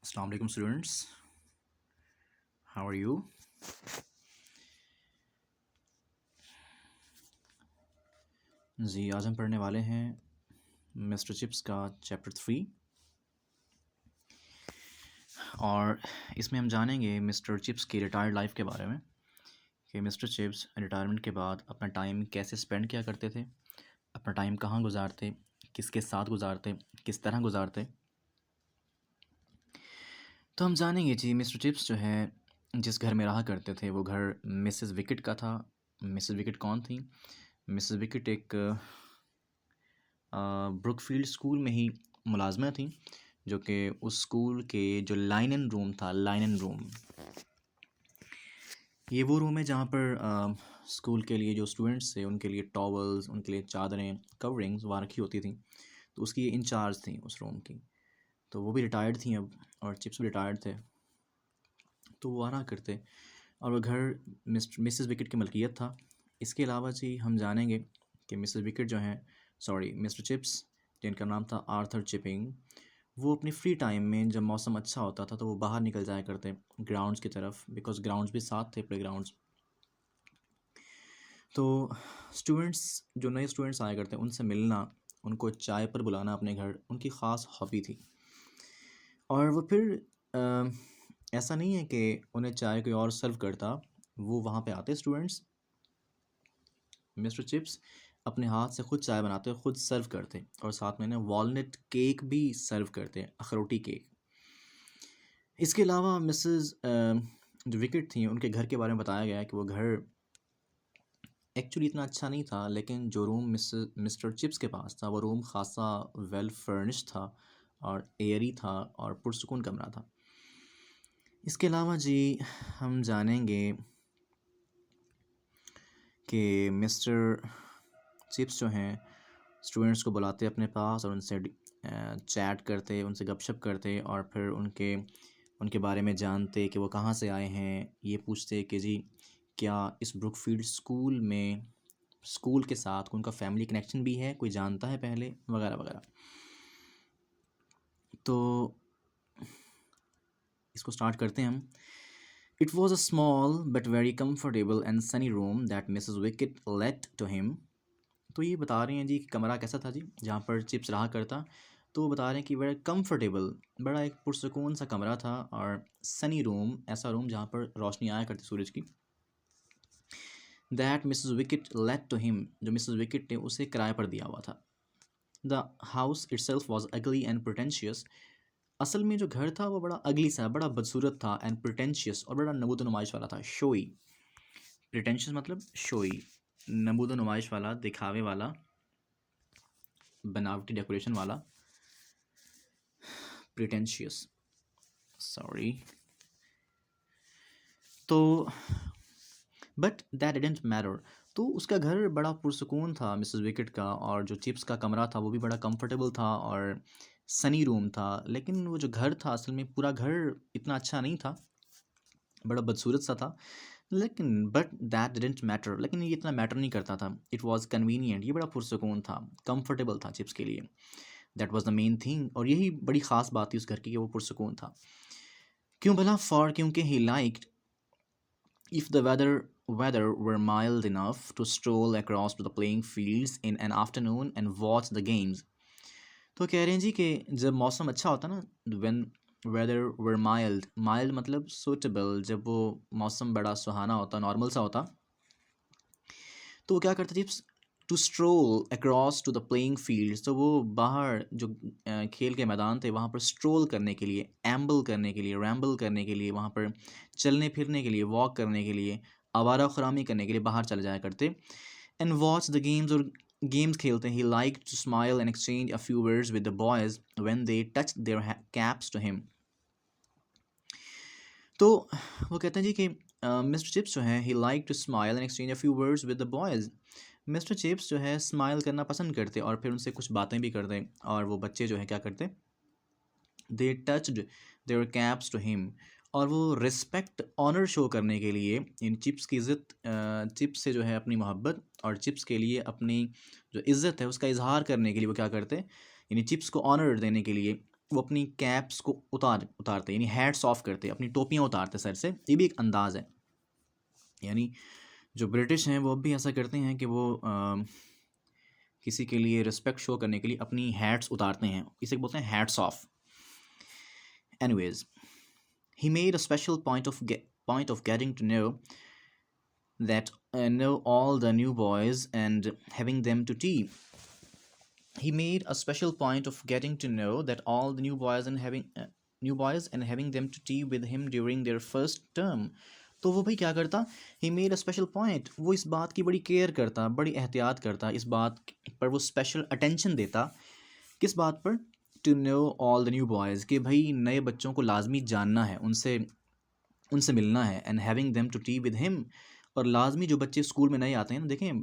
Assalamu alaikum students, how are you? जी आज हम पढ़ने वाले हैं मिस्टर चिप्स का चैप्टर 3 और इसमें हम जानेंगे मिस्टर चिप्स की रिटायर्ड लाइफ के बारे में कि मिस्टर चिप्स रिटायरमेंट के बाद अपना टाइम कैसे स्पेंड किया करते थे, अपना टाइम कहाँ गुजारते, किसके साथ गुजारते, किस तरह गुजारते। तो हम जानेंगे जी मिस्टर चिप्स जो है जिस घर में रहा करते थे वो घर मिसेस विकेट का था। मिसेस विकेट कौन थी? मिसेस विकेट एक ब्रुकफील्ड स्कूल में ही मुलाजमा थी, जो कि उस स्कूल के जो लाइनन रूम था, लाइनन रूम ये वो रूम है जहाँ पर स्कूल के लिए जो स्टूडेंट्स थे उनके लिए टॉवल्स, उनके लिए चादरें, कवरिंग्स वहाँ रखी होती थी। तो उसकी ये इंचार्ज थी उस रूम की। तो वो भी रिटायर्ड थी अब और चिप्स भी रिटायर्ड थे। तो वो आना करते और वो घर मिसेस विकेट की मलकियत था। इसके अलावा जी हम जानेंगे कि मिसेस विकेट जो हैं मिस्टर चिप्स, जिनका नाम था आर्थर चिपिंग, वो अपनी फ्री टाइम में जब मौसम अच्छा होता था तो वो बाहर निकल जाया करते ग्राउंड्स की तरफ, बिकॉज ग्राउंड्स भी साथ थे, प्ले ग्राउंड्स। तो स्टूडेंट्स, जो नए स्टूडेंट्स आया करते उनसे मिलना, उनको चाय पर बुलाना अपने घर, उनकी ख़ास हॉबी थी। और वो फिर ऐसा नहीं है कि उन्हें चाय कोई और सर्व करता, वो वहाँ पे आते स्टूडेंट्स, मिस्टर चिप्स अपने हाथ से ख़ुद चाय बनाते, ख़ुद सर्व करते और साथ में ना वॉलनट केक भी सर्व करते, अखरोटी केक। इसके अलावा मिसेस जो विकेट थी उनके घर के बारे में बताया गया है कि वो घर एक्चुअली इतना अच्छा नहीं था, लेकिन जो रूम मिस्टर चिप्स के पास था वो रूम खासा वेल फर्निश था और एयरी था और पुरसुकून कमरा था। इसके अलावा जी हम जानेंगे कि मिस्टर चिप्स जो हैं स्टूडेंट्स को बुलाते अपने पास और उनसे चैट करते, उनसे गपशप करते और फिर उनके बारे में जानते कि वो कहाँ से आए हैं। ये पूछते कि जी क्या इस ब्रुकफील्ड स्कूल के साथ उनका फैमिली कनेक्शन भी है, कोई जानता है पहले, वगैरह वगैरह। तो इसको स्टार्ट करते हैं हम। It was a small but very comfortable and sunny room that Mrs Wickett let to him. तो ये बता रहे हैं जी कि कमरा कैसा था जी जहाँ पर चिप्स रहा करता। तो वो बता रहे हैं कि बड़ा कम्फर्टेबल, बड़ा एक पुरसकून सा कमरा था और सनी रूम, ऐसा रूम जहाँ पर रोशनी आया करती सूरज की। That Mrs Wickett let to him, जो मिसेस विकेट ने उसे किराए पर दिया हुआ था। The house itself was ugly and pretentious. असल में जो घर था वो बड़ा अगली सा, बड़ा बदसूरत था, एंड प्रिटेंशियस और बड़ा नमूद नुमाइश वाला था, शोई। प्रिटेंशियस मतलब शोई, नमूद नुमाइश वाला, दिखावे वाला, बनावटी डेकोरेशन वाला, प्रिटेंशियस, सॉरी। तो बट दैट डिडंट मैटर। तो उसका घर बड़ा पुरसकून था मिसेस विकेट का, और जो चिप्स का कमरा था वो भी बड़ा कंफर्टेबल था और सनी रूम था। लेकिन वो जो घर था असल में पूरा घर इतना अच्छा नहीं था, बड़ा बदसूरत सा था। लेकिन बट दैट डिडंट मैटर, लेकिन ये इतना मैटर नहीं करता था। इट वॉज़ कन्वीनियंट, ये बड़ा पुरसकून था, कंफर्टेबल था चिप्स के लिए। That was the main thing, और यही बड़ी ख़ास बात थी उस घर की कि वो पुरसकून था। क्यों भला? फॉर क्योंकि he liked if the weather were mild enough to stroll across to the playing fields in an afternoon and watch the games। तो कह रहे हैं जी कि जब मौसम अच्छा होता ना, when weather were mild मतलब suitable, जब वो मौसम बड़ा सुहाना होता, नॉर्मल सा होता, तो वो क्या करते थे? To stroll across to the playing fields, तो वो बाहर जो खेल के मैदान थे वहाँ पर स्ट्रोल करने के लिए, एम्बल करने के लिए, रैम्बल करने के लिए, वहाँ पर चलने फिरने के लिए, वॉक करने के लिए, आवारा खुरामी करने के लिए बाहर चले जाया करते। एंड वॉच द गेम्स, और गेम्स खेलते। He like to smile and exchange a few words with the boys when they touch their caps to him. तो वो कहते हैं जी कि मिस्टर चिप्स जो है, he like to smile and exchange a few words with the boys. Mister Chips जो है smile करना पसंद करते और फिर उनसे कुछ बातें भी करते, और वो बच्चे जो है क्या करते? They touched their caps to him, और वो रिस्पेक्ट, ऑनर शो करने के लिए, इन चिप्स की इज़्ज़त, चिप्स से जो है अपनी मोहब्बत और चिप्स के लिए अपनी जो इज़्ज़त है उसका इजहार करने के लिए वो क्या करते? यानी चिप्स को ऑनर देने के लिए वो अपनी कैप्स को उतारते, यानी हैट्स ऑफ करते, अपनी टोपियाँ उतारते सर से। ये भी एक अंदाज़ है। यानी जो ब्रिटिश हैं वो अब भी ऐसा करते हैं कि वो किसी के लिए रिस्पेक्ट शो करने के लिए अपनी हैट्स उतारते हैं, इसे बोलते हैं hats off. Anyways, he made a special point of getting to know all the new boys and having them to tea. He made a special point of getting to know that all the new boys and having them to tea with him during their first term. तो वो भाई क्या करता, he made a special point, वो इस बात की बड़ी केयर करता, बड़ी एहतियात करता, इस बात पर वो स्पेशल अटेंशन देता। किस बात पर? To know all the new boys, कि भाई नए बच्चों को लाजमी जानना है, उनसे मिलना है। And having them to tea with him, और लाजमी जो बच्चे स्कूल में नए आते हैं ना, देखें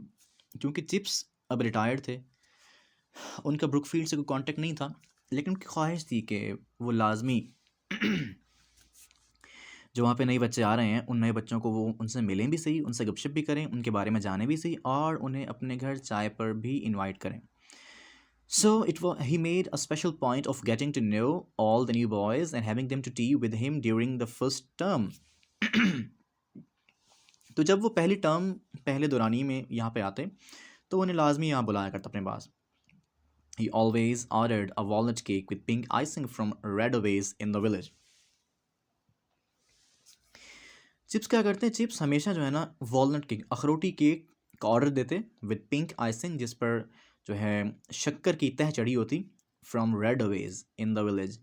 क्योंकि चिप्स अब रिटायर्ड थे, उनका ब्रुकफील्ड से कोई कांटेक्ट नहीं था, लेकिन उनकी ख्वाहिश थी कि वो लाजमी जो वहाँ पे नए बच्चे आ रहे हैं, उन नए बच्चों को वो उनसे मिलें भी सही, उनसे गपशप भी करें, उनके बारे में जाने भी सही, और उन्हें अपने घर चाय पर भी इनवाइट करें। So he made a special point of getting to know all the new boys and having them to tea with him during the first term. तो जब वो पहले दौरानी में यहाँ पे आते, तो उन्हें लाजमी यहाँ बुलाया करता अपने पास। He always ordered a walnut cake with pink icing from Radoways in the village. Chips क्या करते हैं, चिप्स हमेशा जो है ना वॉलनट केक, अखरोटी केक का ऑर्डर देते विद पिंक आइसिंग, जिस पर जो है शक्कर की तह चढ़ी होती, फ्रॉम रेडवेज इन द विलेज।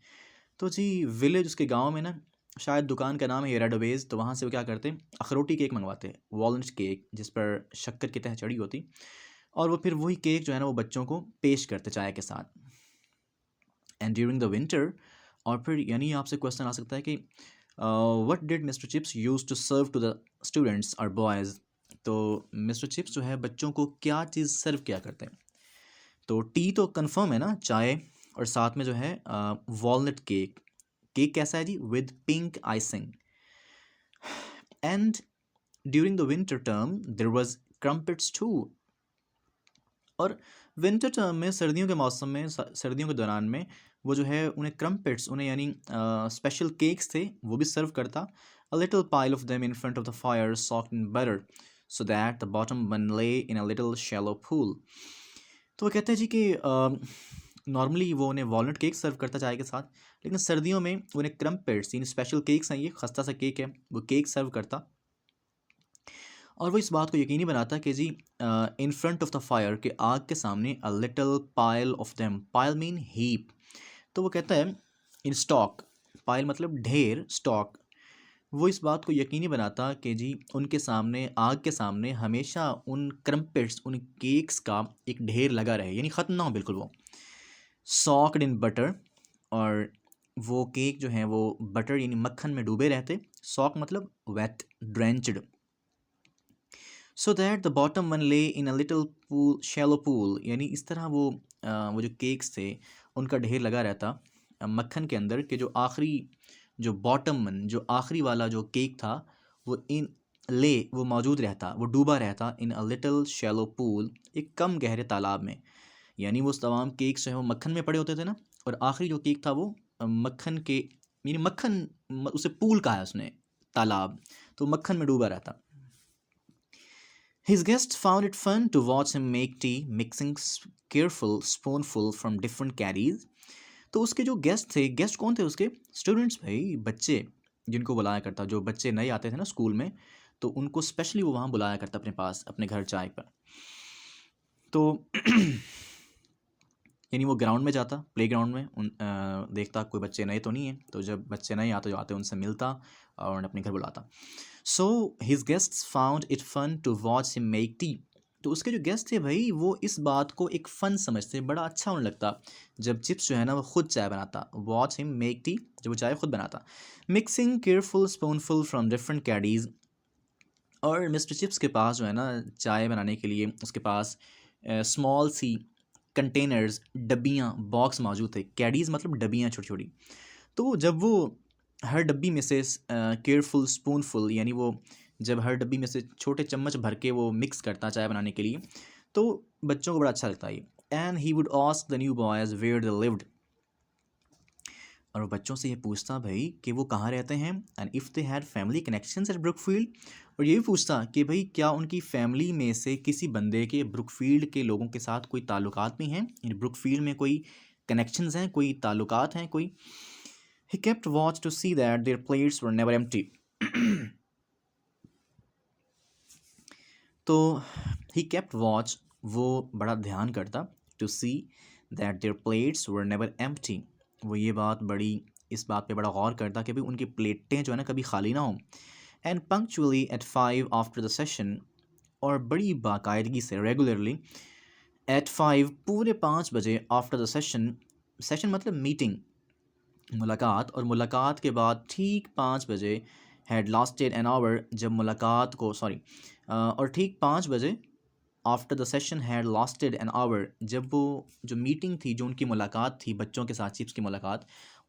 तो जी विलेज, उसके गांव में ना, शायद दुकान का नाम है रेडवेज, तो वहाँ से वो क्या करते, अखरोटी केक मंगवाते, वॉलनट केक जिस पर शक्कर की तह चढ़ी होती, और वो फिर वही केक जो है ना वो बच्चों को पेश करते चाय के साथ। एंड ड्यूरिंग द विंटर, और फिर यानी आपसे क्वेश्चन आ सकता है कि what did Mr Chips use to serve to the students और बॉयज़। तो मिस्टर चिप्स जो है बच्चों को क्या चीज़ सर्व किया करते हैं? तो टी तो कंफर्म है ना, चाय, और साथ में जो है वॉलनट केक। केक कैसा है जी? With pink icing. And during the winter term there was crumpets too, और विंटर टर्म में, सर्दियों के मौसम में, सर्दियों के दौरान में वो जो है उन्हें क्रम्पेट्स, उन्हें यानी स्पेशल केक्स थे, वो भी सर्व करता। अ little pile of them in front of the fire socked in butter so that the bottom one lay in a little shallow pool. तो वो कहते हैं जी कि नॉर्मली वो उन्हें वॉलनट केक सर्व करता चाय के साथ, लेकिन सर्दियों में उन्हें क्रम्पेट्स, यानी स्पेशल केक्स हैं, ये खस्ता सा केक है, वो केक सर्व करता। और वो इस बात को यकीनी बनाता कि जी in front of the fire, के आग के सामने, a little pile of them, pile mean heap. तो वो कहता है इन स्टॉक, पाइल मतलब ढेर, स्टॉक। वो इस बात को यकीनी बनाता कि जी उनके सामने, आग के सामने, हमेशा उन क्रम्पेट्स, उन केक्स का एक ढेर लगा रहे, यानी ख़त्म ना हो बिल्कुल वो। सॉक्ड इन बटर, और वो केक जो है वो बटर यानी मक्खन में डूबे रहते। सॉक मतलब wet, drenched. So that the bottom one lay in a little pool, shallow pool, यानी इस तरह वो जो केक्स थे उनका ढेर लगा रहता मक्खन के अंदर, कि जो आखिरी, जो बॉटम वन, जो आखिरी वाला जो केक था, वो मौजूद रहता, वो डूबा रहता इन अ लिटिल शैलो पूल, एक कम गहरे तालाब में। यानी वो तमाम केक्स जो है वो मक्खन में पड़े होते थे ना, और आखिरी जो केक था वो मक्खन के, यानी मक्खन, उसे पूल कहा है उसने, तालाब, तो मक्खन में डूबा रहता। His guests found it fun to watch him make tea, mixing careful spoonful from different caddies. तो उसके जो गेस्ट थे, गेस्ट कौन थे उसके? स्टूडेंट्स भाई, बच्चे, जिनको बुलाया करता, जो बच्चे नए आते थे ना स्कूल में, तो उनको स्पेशली वो वहाँ बुलाया करता अपने पास, अपने घर चाय पर। तो यानी वो ग्राउंड में जाता, प्ले ग्राउंड में, देखता कोई बच्चे नए तो नहीं है, तो जब बच्चे नए आते जो आते उनसे मिलता और उन्हें अपने घर बुलाता। So his guests found it fun to watch him make tea. तो उसके जो गेस्ट थे भाई, वो इस बात को एक फ़न समझते, बड़ा अच्छा उन्हें लगता जब चिप्स जो है ना वो खुद चाय बनाता। वॉच हिम मेक टी, जब वो चाय खुद बनाता। Mixing careful spoonful from different caddies, और मिस्टर चिप्स के पास जो है ना चाय बनाने के लिए उसके पास स्मॉल सी कंटेनर्स, डब्बियाँ, बॉक्स मौजूद थे। कैडीज़ मतलब डब्बियाँ छोटी छोटी। तो जब वो हर डब्बी में से केयरफुल स्पूनफुल, यानी वो जब हर डब्बी में से छोटे चम्मच भर के वो मिक्स करता चाय बनाने के लिए, तो बच्चों को बड़ा अच्छा लगता है ये। And he would ask the new boys where they lived, और वो बच्चों से ये पूछता भाई कि वो कहाँ रहते हैं, and if they had family connections eight Brookfield, और ये भी पूछता कि भाई क्या उनकी फैमिली में से किसी बंदे के ब्रुकफील्ड के लोगों के साथ कोई ताल्लुकात भी हैं, यानी ब्रुकफील्ड में कोई कनेक्शंस हैं, कोई ताल्लुकात हैं कोई. He kept watch to see that their plates were never empty. तो he kept watch, वो बड़ा ध्यान करता, to see that their plates were never empty. वो ये बात बड़ी, इस बात पे बड़ा गौर करता कि भाई उनकी प्लेटें जो है ना कभी खाली ना हों. And punctually at 5 after the session, और बड़ी बाकायदगी से रेगुलरली at 5 पूरे 5 बजे after the session, सेशन मतलब मीटिंग, मुलाकात, और मुलाकात के बाद ठीक 5 बजे हैड लास्टेड एन आवर, जब मुलाकात को और ठीक 5 बजे after the session had lasted an hour, जब वो जो मीटिंग थी, जो उनकी मुलाकात थी बच्चों के साथ, चिप्स की मुलाकात,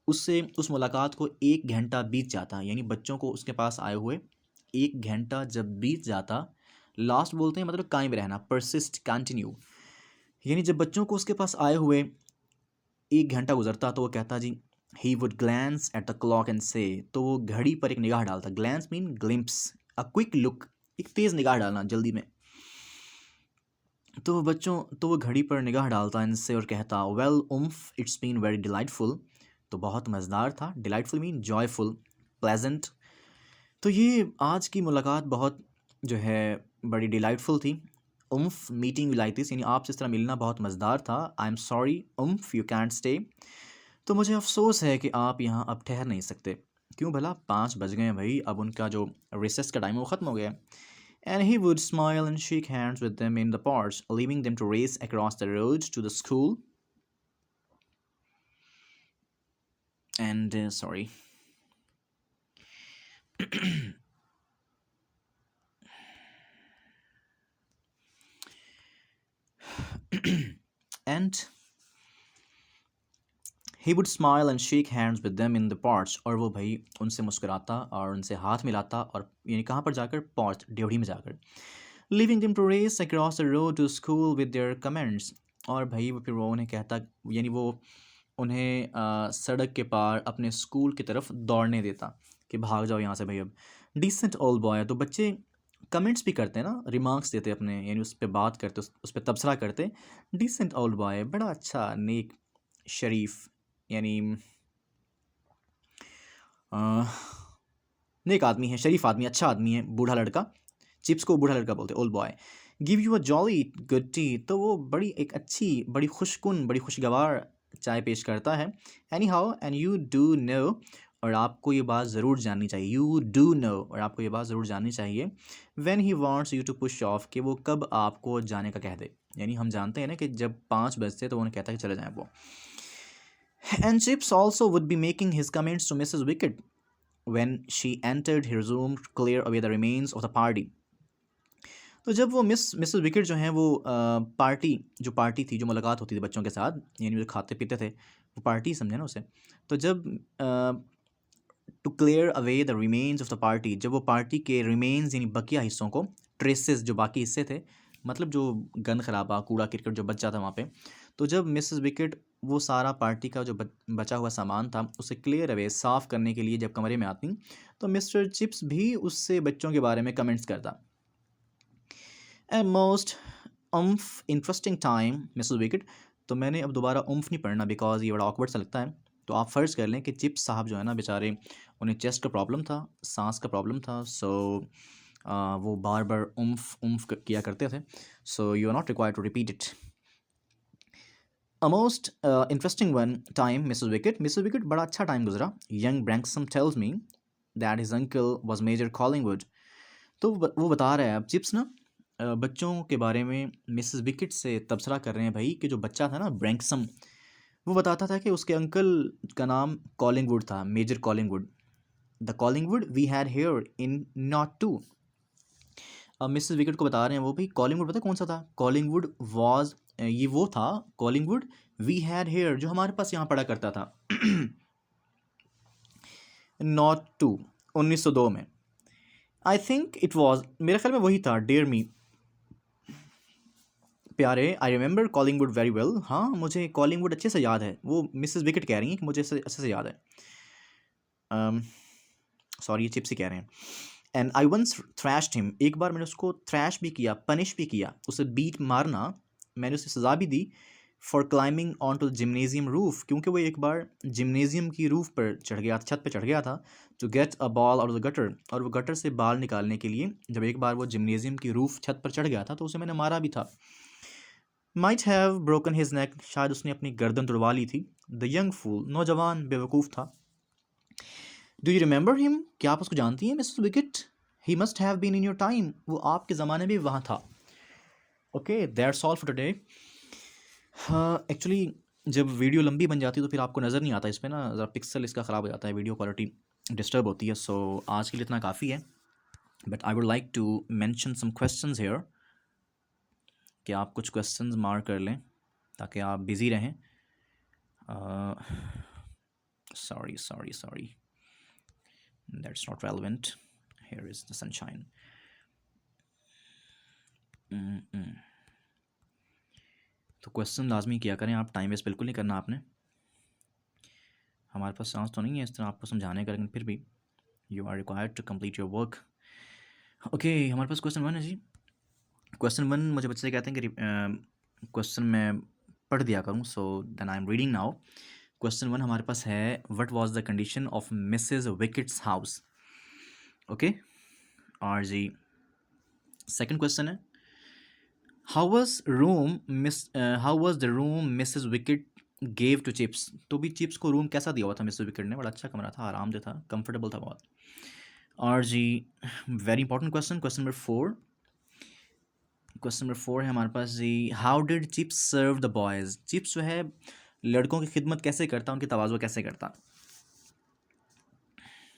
उससे उस मुलाकात को 1 घंटा बीत जाता, यानी बच्चों को उसके पास आए हुए 1 घंटा जब बीत जाता. लास्ट बोलते हैं मतलब कायम रहना, परसिस्ट, कंटिन्यू, यानी जब बच्चों को उसके पास आए हुए 1 घंटा गुजरता तो वो कहता जी, he would glance at the clock and say, तो वो घड़ी पर एक निगाह डालता. Glance mean glimpse, a quick look, एक तेज़ निगाह डालना जल्दी में. तो वो घड़ी पर निगाह डालता इनसे और कहता, well um it's been very delightful, तो बहुत मज़ेदार था. Delightful mean joyful, pleasant. तो ये आज की मुलाकात बहुत जो है बड़ी डिलाइटफुल थी. Um meeting will like this, यानी आपसे इस तरह मिलना बहुत मज़ेदार था. I am sorry um you can't stay, तो मुझे अफसोस है कि आप यहाँ अब ठहर नहीं सकते. क्यों भला, 5 बज गए हैं भाई, अब उनका जो रिसेस का टाइम है वो ख़त्म हो गया. And he would smile and shake hands with them in the porch, leaving them to race across the road to the school. And sorry. And he would smile and shake hands with them in the porch, और वो भाई उनसे मुस्कुराता और उनसे हाथ मिलाता, और यानी कहाँ पर जाकर, porch, ड्योढ़ी में जाकर. Leaving them to race across the road to school with their comments, और भाई फिर वो उन्हें कहता, यानी वो उन्हें सड़क के पार अपने स्कूल की तरफ दौड़ने देता कि भाग जाओ यहाँ से भाई अब. डिसेंट ओल्ड बॉय, तो बच्चे कमेंट्स भी करते हैं ना, रिमार्क्स देते अपने, यानी उस पर बात करते, उस पर तबसरा करते. डिसेंट ओल्ड बॉय, बड़ा अच्छा, नेक, शरीफ, यानी नेक आदमी है, शरीफ आदमी, अच्छा आदमी है, बूढ़ा लड़का. चिप्स को बूढ़ा लड़का बोलते, old boy. Give you a jolly good T, तो वो बड़ी एक अच्छी, बड़ी खुशकुन, बड़ी खुशगवार चाय पेश करता है. Anyhow and you do know, और आपको ये बात ज़रूर जाननी चाहिए. यू डू नो, और आपको ये बात ज़रूर जाननी चाहिए. When he wants you to push off, कि वो कब आपको जाने का कह दे, यानी हम जानते हैं ना कि जब 5 बजते तो उन्हें कहता है कि चले जाएं वो. And Chips also would be making his comments to Mrs Wickett when she entered her room to clear away the remains of the party. तो जब वो मिसेस विकेट जो हैं वो जो पार्टी थी, जो मुलाकात होती थी बच्चों के साथ, यानी जो खाते पीते थे, वो पार्टी समझे ना उसे. तो जब to clear away the remains of the party, जब वो पार्टी के रिमेन्स यानी बकिया हिस्सों को, ट्रेसेस जो बाकी हिस्से थे, मतलब जो गंद खराबा, कूड़ा किरकट जो बच जाता वहाँ पे, तो जब मिसेस विकेट वो सारा पार्टी का जो बचा हुआ सामान था उसे क्लियर अवे, साफ़ करने के लिए जब कमरे में आती, तो मिस्टर चिप्स भी उससे बच्चों के बारे में कमेंट्स करता. A most um interesting time Mrs Wickett, तो मैंने अब दोबारा उम्फ नहीं पढ़ना बिकॉज ये बड़ा ऑकवर्ड सा लगता है. तो आप फ़र्ज़ कर लें कि चिप्स साहब जो है ना बेचारे, उन्हें चेस्ट का प्रॉब्लम था, सांस का प्रॉब्लम था, सो वो बार बार उम्फ उम्फ किया करते थे. So you are not required to repeat it. A most interesting one time, Mrs. Wicket बड़ा अच्छा टाइम गुजरा. Young Branksome tells me that his uncle was Major Collingwood. तो वो बता रहा है, अब चिप्स ना बच्चों के बारे में मिसेस विकेट से तबसरा कर रहे हैं भाई, कि जो बच्चा था ना ब्रैंक्सम, वो बताता था कि उसके अंकल का नाम कॉलिंगवुड था, Major Collingwood. The Collingwood we had here in nought two. अब मिसेस विकेट को बता रहे हैं वो, भाई कॉलिंगवुड पता है कौन सा था? कॉलिंगवुड वॉज, ये वो था कॉलिंगवुड वी हैड हेयर, जो हमारे पास यहाँ पढ़ा करता था. नॉट टू, 1902 में. आई थिंक इट वॉज, मेरे ख्याल में वही था, डेयर मी. प्यारे, I remember Collingwood very well. हाँ, मुझे कॉलिंगवुड अच्छे से याद है। वो मिसेस विकेट कह रही हैं कि मुझे अच्छे से याद है। सॉरी, ये चिप्स ही कह रहे हैं। And I once thrashed him, एक बार मैंने उसको थ्रैश भी किया, पनिश भी किया, उसे बीट मारना, मैंने उसे सज़ा भी दी। For climbing on to the gymnasium roof, क्योंकि वो एक बार जिमनेजियम की रूफ पर चढ़ गया, छत पर चढ़ गया था। To get a ball out of the gutter, और वो गटर से बाल निकालने के लिए जब एक बार वो जिमनेजियम की रूफ छत पर चढ़ गया था तो उसे मैंने मारा भी था। Might have broken his neck, शायद उसने अपनी गर्दन तुड़वा ली थी। द यंग फूल, नौजवान बेवकूफ़ था। डू यू रिमेंबर हिम, क्या आप उसको जानती हैं Mrs Wickett? He must have been in your time, वो आपके ज़माने में भी वहाँ था। Okay, that's all for today. हाँ, एक्चुअली जब वीडियो लंबी बन जाती है तो फिर आपको नज़र नहीं आता, इस पर ना ज़रा पिक्सल इसका ख़राब हो जाता है, वीडियो क्वालिटी डिस्टर्ब होती है। सो आज के लिए इतना काफ़ी है, but I would like to mention some questions here, कि आप कुछ क्वेश्चंस मार्क कर लें ताकि आप बिज़ी रहें। Sorry sorry sorry, that's not relevant. Here is the sunshine. तो क्वेश्चन लाजमी किया करें आप, टाइम वेस्ट बिल्कुल नहीं करना आपने। हमारे पास चांस तो नहीं है इस तरह आपको समझाने का, लेकिन फिर भी you are required to complete your work. Okay, हमारे पास क्वेश्चन 1 है जी। क्वेश्चन 1 मुझे बच्चे कहते हैं कि क्वेश्चन मैं पढ़ दिया करूँ, so then I am reading now. Question 1 हमारे पास है, what was the condition of Mrs Wickett's house. Okay, और जी सेकंड क्वेश्चन है, how was the room Mrs Wickett gave to Chips. तो भी चिप्स को रूम कैसा दिया हुआ था मिसेस विकेट ने, बड़ा अच्छा कमरा था, आरामदेह था, कंफर्टेबल था बहुत। और जी very important question, question number 4। Question number 4 है हमारे पास जी, how did Chips serve the boys. Chips जो है लड़कों की खिदमत कैसे करता, उनकी तवाज़ो कैसे करता।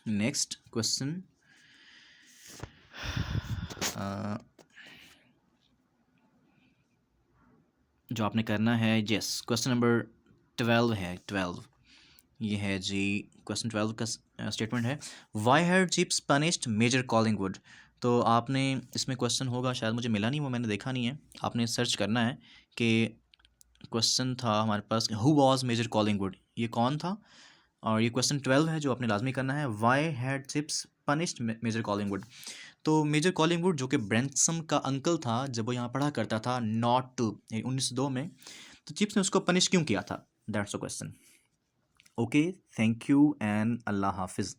नेक्स्ट क्वेश्चन, जो आपने करना है, यस, क्वेश्चन नंबर 12 है, 12 ये है जी। क्वेश्चन 12 का स्टेटमेंट है, why had Chips punished Major Collingwood. तो आपने इसमें क्वेश्चन होगा, शायद मुझे मिला नहीं, वो मैंने देखा नहीं है, आपने सर्च करना है कि क्वेश्चन था हमारे पास, हु वॉज मेजर कॉलिंगवुड, ये कौन था। और ये क्वेश्चन 12 है जो आपने लाजमी करना है, why had Chips punished Major Collingwood. तो मेजर कॉलिंगवुड जो कि ब्रैंसम का अंकल था, जब वो यहाँ पढ़ा करता था नॉट टू 1902 में, तो चिप्स ने उसको पनिश क्यों किया था, that's a question. Okay, thank you and अल्लाह हाफिज़।